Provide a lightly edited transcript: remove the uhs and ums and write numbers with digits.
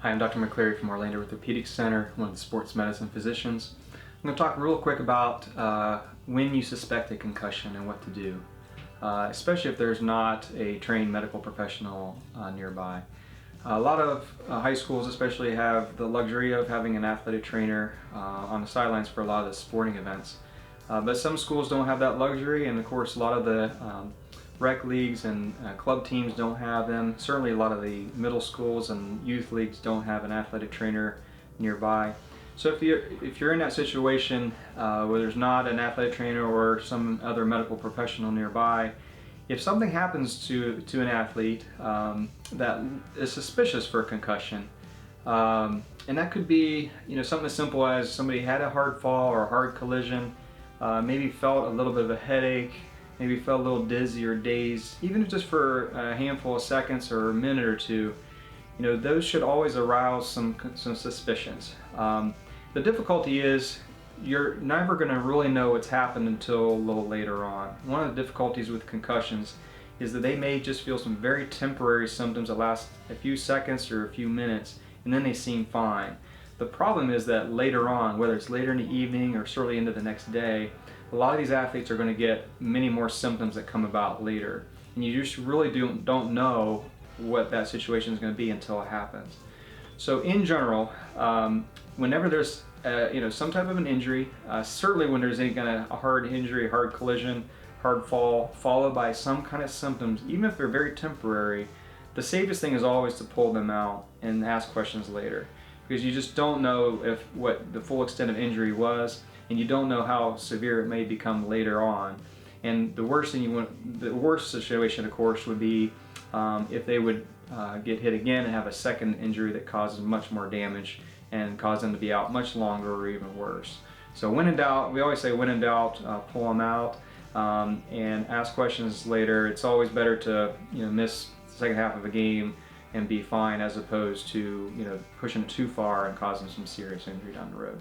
Hi, I'm Dr. McCleary from Orlando Orthopaedic Center, one of the sports medicine physicians. I'm going to talk real quick about when you suspect a concussion and what to do, especially if there's not a trained medical professional nearby. A lot of high schools especially have the luxury of having an athletic trainer on the sidelines for a lot of the sporting events. But some schools don't have that luxury, and of course a lot of the rec leagues and club teams don't have them. Certainly a lot of the middle schools and youth leagues don't have an athletic trainer nearby. So if you're in that situation where there's not an athletic trainer or some other medical professional nearby, if something happens to an athlete that is suspicious for a concussion, and that could be something as simple as somebody had a hard fall or a hard collision, maybe felt a little bit of a headache, maybe felt a little dizzy or dazed, even if just for a handful of seconds or a minute or two, those should always arouse some suspicions. The difficulty is you're never going to really know what's happened until a little later on. One of the difficulties with concussions is that they may just feel some very temporary symptoms that last a few seconds or a few minutes, and then they seem fine. The problem is that later on, whether it's later in the evening or certainly into the next day, a lot of these athletes are going to get many more symptoms that come about later. And you just really don't know what that situation is going to be until it happens. So in general, whenever there's some type of an injury, certainly when there's any kind of a hard injury, hard collision, hard fall, followed by some kind of symptoms, even if they're very temporary, the safest thing is always to pull them out and ask questions later, because you just don't know what the full extent of injury was, and you don't know how severe it may become later on. And the worst situation, of course, would be if they would get hit again and have a second injury that causes much more damage and cause them to be out much longer or even worse. So when in doubt, we always say when in doubt, pull them out and ask questions later. It's always better to miss the second half of a game and be fine, as opposed to pushing it too far and causing some serious injury down the road.